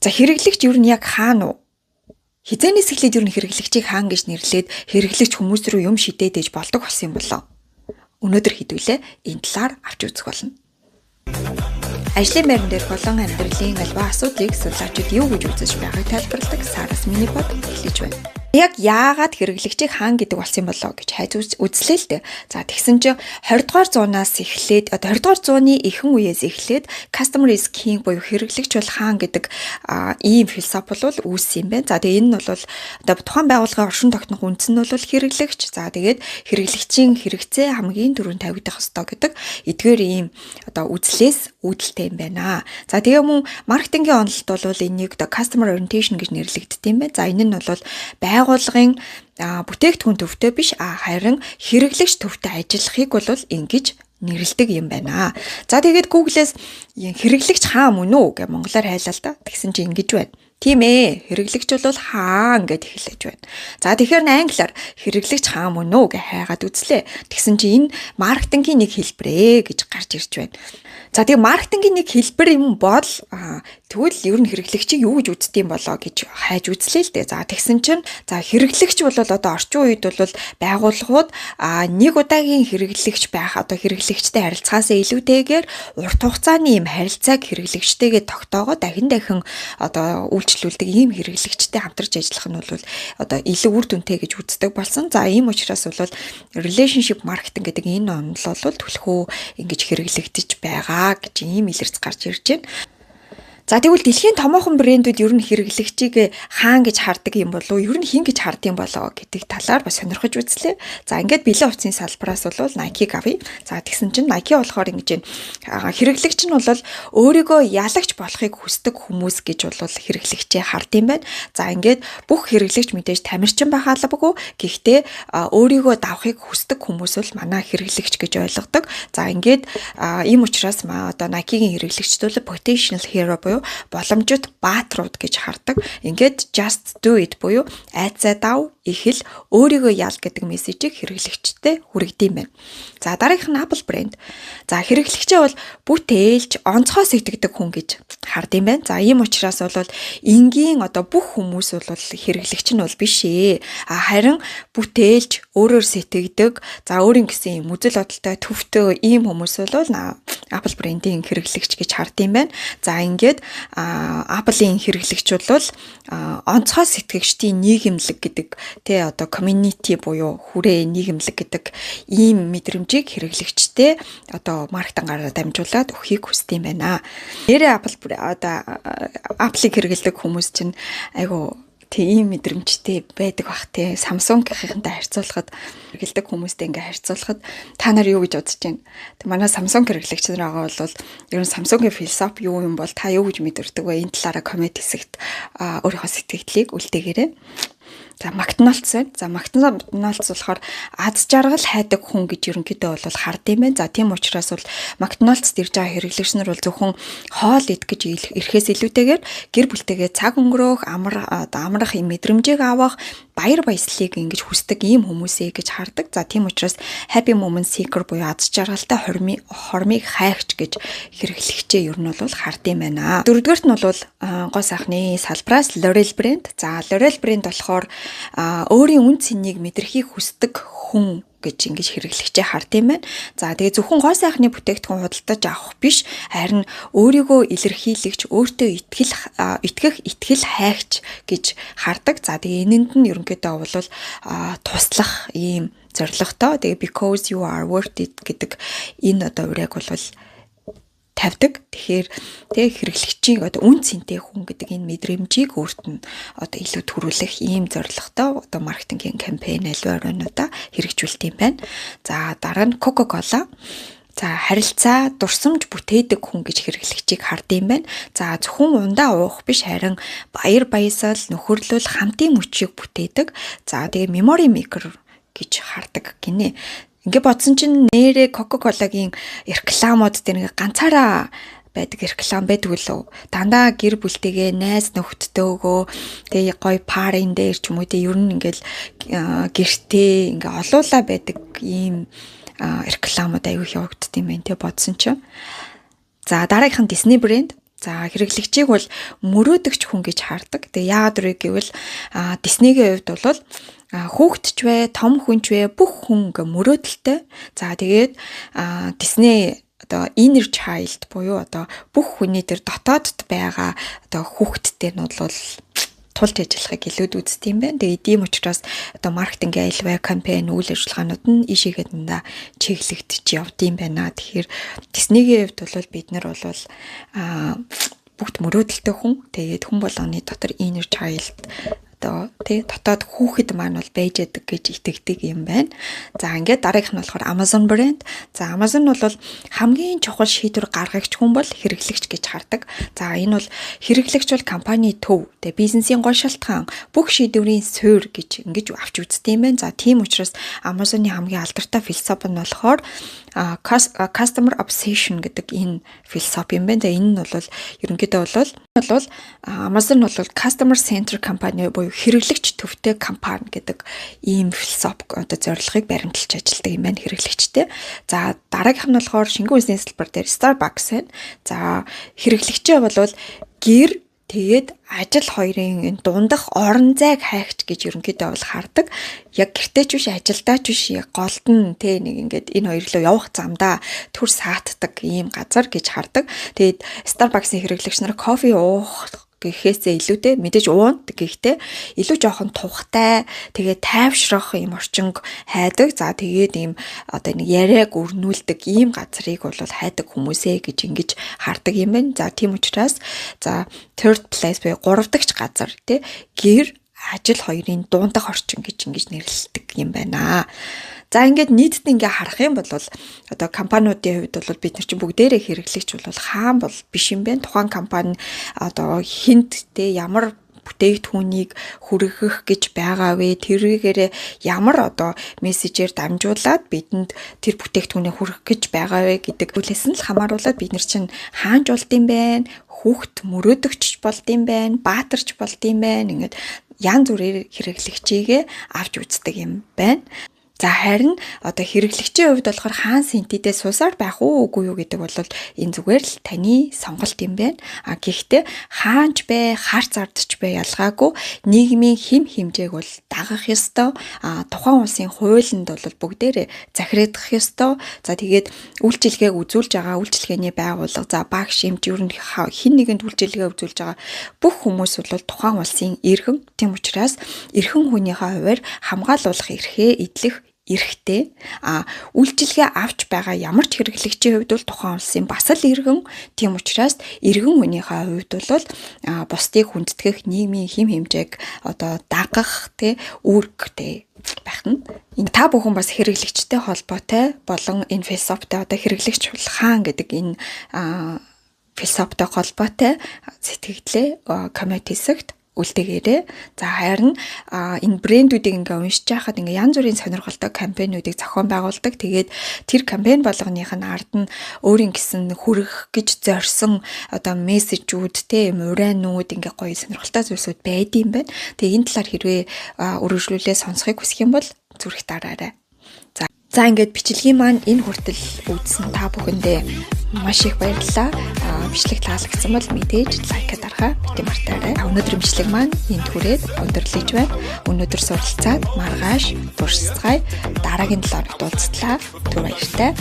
За хэрэглэгч ер нь яг хаана уу? Хизээнээс эхлээд ер нь хэрэглэгчийг хаана гэж нэрлээд хэрэглэгч хүмүүс рүү юм шидээд ээж болдог болсон юм болоо. Өнөөдөр хэдүүлээ энэ талаар авч үзэх болно. Ажлын байран дээр болон амьдралын альва асуудлыг судлаачид юу гэж үзэж байгааг тайлбарладаг Сараас миний бод эхлэж байна. Яг яагаад хэрэглэгчийг хаана гэдэг болсон юм болоо гэж хайж үзлээ л дээ. За тэгсэн чинь 20 дугаар зуунаас эхлээд 20 дугаар зууны ихэнх үеэс эхлээд customer is king буюу хэрэглэгч бол хаана гэдэг ийм философи бол үүссэн юм байна. За тэгээ энэ нь бол одоо тухайн байгууллагын оршин тогтнох үндэс нь бол хэрэглэгч. За тэгээд хэрэглэгчийн хэрэгцээ хамгийн түрүүнд тавигдах ёстой гэдэг эдгээр ийм одоо үзлээс үүдэлтэй юм байна. За тэгээ мөн маркетингийн онолд бол энийг одоо customer orientation гэж нэрлэгддэг юм байна. За энэ нь бол байгууллагын бүтээгдэхүүн төвтэй биш харин хэрэглэгч төвтэй ажиллахыг бол ингэж нэрлэдэг юм байна. За тэгээд Google-с хэрэглэгч хаа мөн үү гэж монголоор хайлаа л да. Тэгсэн чинь ингэж байна. Тийм ээ, хэрэглэгч бол хаан гэд хэлж байна. За тэгэхээр англиар хэрэглэгч хаа мөн үү гэж хайгаад үзлээ. Тэгсэн чинь энэ маркетингийн нэг хэлбэрээ гэж гарч ирж байна. За тэгээ маркетингийн нэг хэлбэр юм бол тэгвэл ер нь хэрэглэгчийг юу гэж үздэг юм болоо гэж хайж үзлээ л дээ. За тэгсэн чинь за хэрэглэгч бол одоо орчин үед бол байгууллагууд нэг удаагийн хэрэглэгч байх одоо хэрэглэгчтэй харилцаасаа илүүтэйгээр урт хугацааны юм харилцааг хэрэглэгчтэйгээ тогтоогоо дахин одоо үйлчлүүлдэг ийм хэрэглэгчтэй хамтарч ажиллах нь бол одоо илүү үр дүнтэй гэж үздэг болсон. За ийм учраас бол relationship marketing гэдэг энэ онол бол түлхүү ингэж хэрэглэгдэж байгаа гэж ийм илэрч гарч ирж байна. За тэгвэл дэлхийн томоохон брэндүүд ер нь хэрэглэгчийг хаан гэж хардаг юм болов уу? Ер нь хин гэж хардсан болоо гэдэг талаар бас сонирхож үзлээ. За ингээд бэлэн хувцсны салбараас бол Nike-г авъя. За тэгсэн чинь Nike болохоор ингэж хэрэглэгч нь бол өөрийгөө ялагч болохыг хүсдэг хүмүүс гэж бол хэрэглэгчээ хардсан байна. За ингээд бүх хэрэглэгч мэдээж тамирчин байх албагүй. Гэхдээ өөрийгөө давахыг хүсдэг хүмүүс бол манай хэрэглэгч гэж ойлгодог. За ингээд ийм учраас одоо Nike-гийн хэрэглэгчдүүд potential hero буюу боломжит бааtruуд гэж хардаг. Ингээд just do it буюу айцаа дав, ихэл өөрийгөө ял гэдэг мессежийг хэрэглэгчтэй хүргэдэг юм байна. За дараагийнх нь Apple брэнд. За хэрэглэгчээ бол бүтээлч, онцгой сэтгэдэг хүн гэж хардаг юм байна. За ийм учраас бол энгийн одоо бүх хүмүүс бол хэрэглэгч нь бол биш ээ. Харин бүтээлч, өөрөөр сэтгэдэг, за өөрийн гэсэн юм үзэл бодолтой төвтэй ийм хүмүүс бол Apple брендийн хэрэглэгч гэж хардаг юм байна. За ингээд Apple-ийн хэрэглэгчүүд бол онцгой сэтгэгчдийн нийгэмлэг гэдэг тэ одоо community буюу хүрээ нийгэмлэг гэдэг ийм мэдрэмжийг хэрэглэгчтэй одоо маркетингаар дамжуулаад өгөхийг хүсдэг юм байна. Нэрээ Apple-ыг хэрэглэдэг хүмүүс чинь айгу тийм мэдрэмжтэй байдаг бах те. Samsung-гийнхэнтэй харьцуулахад хэрэглэдэг хүмүүстэй ингээ харьцуулахад та нар юу гэж бодож байна? Тэг манай Samsung хэрэглэгч нар байгаа бол ер нь Samsung-ийн философи юу юм бол та юу гэж мэдэрдэг вэ? Энэ талаараа коммент хэсэгт өөрийнхөө сэтгэлдлийг үлдээгээрэй. За McDonald's байна. За McDonald's болохоор аз жаргал хайдаг хүн гэж ерөнхийдөө бол хардсан юм байна. За тийм учраас бол McDonald's дэрж байгаа хэрэглэгч нар бол зөвхөн хоол идэх гэж ирэхээс илүүтэйгээр гэр бүлтэйгээ цаг өнгөрөөх, амрах юм мэдрэмжийг авах, баяр баясгалыг ингэж хүсдэг ийм хүмүүсээ гэж хардаг. За тийм учраас happy moment seeker буюу аз жаргалтай хормыг хайгч гэж хэрэглэгчээ ер нь бол хардсан юм байна. Дөрөвдүгээрт нь бол гоо сайхны салбраас L'Oreal брэнд. За L'Oreal брэнд болохоор өөрийн үн цэнийг мэдрэхийг хүсдэг хүн гэж ингэж хэрэглэгчээ хардсан юм байна. За тэгээ зөвхөн гоо сайхны бүтээгдэхүүн худалдаж авах биш, харин өөрийгөө илэрхийлэгч, өөртөө итгэх итгэл хайгч гэж хардаг. За тэгээ энэнд нь ерөнхийдөө бол туслах ийм зорилготой. Тэгээ because you are worth it гэдэг энэ одоо урайг бол тавьдаг. Тэгэхээр хэрэглэгчийн одоо үн цэнтэй хүн гэдэг энэ мэдрэмжийг өөрт нь одоо илүү төрүүлэх ийм зорилготой одоо маркетингийн кампайн аливаа орнуудаа хэрэгжүүлдэг юм байна. За дараа нь Coca-Cola. За харилцаа дурсамж бүтээдэг хүн гэж хэрэглэгчийг хардсан юм байна. За зөвхөн ундаа уух биш, харин баяр баясгал, нөхөрлөл, хамтын мөчийг бүтээдэг. За тэгээ memory maker гэж хардаг гинэ. Ингээ бодсон чинь нэрээ Coca-Cola-гийн рекламууд дээр ингээ ганцаараа байдаг реклам байдаг лөө. Дандаа гэр бүлтэйгээ найз нөхдөдөө тэгээ гоё парин дээр ч юм уу тэ ер нь ингээл гэртээ ингээ олуулаа байдаг ийм рекламууд аягүй явагддаг юм байна тэ бодсон чинь. За дараагийнх нь Disney брэнд. За хэрэглэгчийг бол мөрөөдөгч хүн гэж хардаг. Тэгээ яагаад вэ гэвэл Disney-ийн хувьд бол хүүхдч вэ, том хүнч вэ, бүх хүн ингээ мөрөөдөлтэй. За тэгээд Disney одоо inner child буюу одоо бүх хүний дээр дотоодд байгаа одоо хүүхдтэй нь бол тулж ажиллахыг илүүд үздэг юм байна. Тэгээд ийм учраас одоо маркетингийн аялал кампань үйл ажиллагаанууд нь ийшээгээд чиглэгдэж явдсан байна. Тэгэхээр Disney-ийн хувьд бол бид нар бол бүгд мөрөөдөлтэй хүн. Тэгээд хүн болгоны дотор inner child одоо дотоод хүүхэд маань бол байж яадаг гэж итгэдэг юм байна. За ингээд дараагийнх нь болохоор Amazon брэнд. За Amazon бол хамгийн чухал шийдвэр гаргагч хүн бол хэрэглэгч гэж хардаг. За энэ бол хэрэглэгч бол компани төв, бизнесийн гол шалтгаан, бүх шийдвэрийн суурь гэж ингэж авч үздэг юм байна. За тийм учраас Amazon-ы хамгийн алдартай философи нь болохоор customer obsession гэдэг энэ философи юм байна. Энэ нь бол ерөнхийдөө бол Amazon бол customer centric компани буюу хэрэглэгч төвтэй компани гэдэг ийм философи одоо зорилгыг баримталж ажилладаг юм байна хэрэглэгчтэй. За дараагийнх нь болохоор шингэн үндэсний салбар дээр Starbucks байна. За хэрэглэгчээ бол гэр тэгээд ажил хоёрын энэ дундах орон зайг хайгч гэж ерөнхийдөө бол хардаг. Яг гэртээ ч биш ажилдаа ч биш голд нь нэг ингээд энэ хоёр руу явах замдаа төр саатдаг ийм газар гэж хардаг. Тэгээд Starbucks-ийн хэрэглэгч нар кофе уух гэхээсээ илүүтэй мэдээж уунд гэхдээ илүү жоохон тухтай тэгээд тайвшрах юм орчинг хайдаг. За тэгээд ийм одоо нэг яриаг өрнүүлдэг ийм газрыг бол хайдаг хүмүүсээ гэж ингэж хардаг юм байна. За тийм учраас за third place буюу 3 дахь газар гэр ажил хоёрын дундах орчин гэж ингэж нэрлэдэг юм байна. За ингээд нийтэд ингээ харах юм бол одоо компаниудын хувьд бол бид нар чинь бүгдээрээ хэрэглэгч бол хаан бол биш юм байна. Тухайн компани одоо хинт ямар бүтээгдэхүүнийг хүргэх гэж байгаа вэ? Тэрүүгээрээ ямар одоо мессежээр дамжуулаад бидэнд тэр бүтээгдэхүүнийг хүргэх гэж байгаа вэ гэдэг зүйлээс нь л хамааруулаад бид нар чинь хаанч болд юм бэ? Хүүхд мөрөөдөгч болд юм байна, баатарч болд юм байна. Ингээд янз бүрээр хэрэглэгчийгээ авч үздэг юм байна. За харин одоо хэрэглэгчийн хувьд болохоор хаан синтедээ суусаар байх уу үгүй юу гэдэг бол энэ зүгээр л таны сонголт юм байна. Гэхдээ хаанч бэ, хар зардч бэ ялгаагүй нийгмийн хэм хэмжээг бол дагах ёстой. Тухайн улсын хуулинд бол бүгдээрээ захирагдах ёстой. За тэгээд үйлчилгээг үзүүлж байгаа үйлчилгээний байгууллага, за багш, эмч ер нь хэн нэгэнд үйлчилгээ үзүүлж байгаа бүх хүмүүс бол тухайн улсын иргэн. Тийм учраас эрхэн хүнийхээ хувьд хамгаалуулах эрхээ эдлэх эрхтэй. Үйлчилгээ авч байгаа ямар ч хэрэглэгчийн хувьд бол тухайн улсын бас л иргэн. Тийм учраас иргэн хүнийхээ хувьд бол бусдыг хүндэтгэх нийгмийн хэм хэмжээг одоо дагах үүрэгтэй байх нь. Энэ та бүхэн бас хэрэглэгчтэй холбоотой болон энэ философитой одоо хэрэглэгч хаан гэдэг энэ философитой холбоотой сэтгэлдээ коммент хэсэгт үлдээгээрээ. За харин энэ брэндүүдийг ингээ уншиж байхад ингээ янз бүрийн сонирхолтой кампаниудыг зохион байгуулдаг. Тэгээд тэр кампани болгоных нь ард нь өөрийн гэсэн хүргэх гэж зорьсон одоо мессежүүд урайнууд ингээ гоё сонирхолтой зүйлсүүд байдсан байна. Тэгээд энэ талаар хэрвээ өргөжлүүлээ сонсохыг хүсэх юм бол зүрх дараарай. За ингээд бичлэгийн маань энэ хүртэл үзсэн та бүхэндээ маш их баярлалаа. Бичлэг таалагдсан бол мэдээж лайк дарахаа бити мартаарай. Өнөөдрийн бичлэг маань энд хүрээд өндөрлөж байна. Өнөөдөр суралцаад маргааш туршицгаая. Дараагийн 7 хоногт уулзтлаа. Түр баяртай.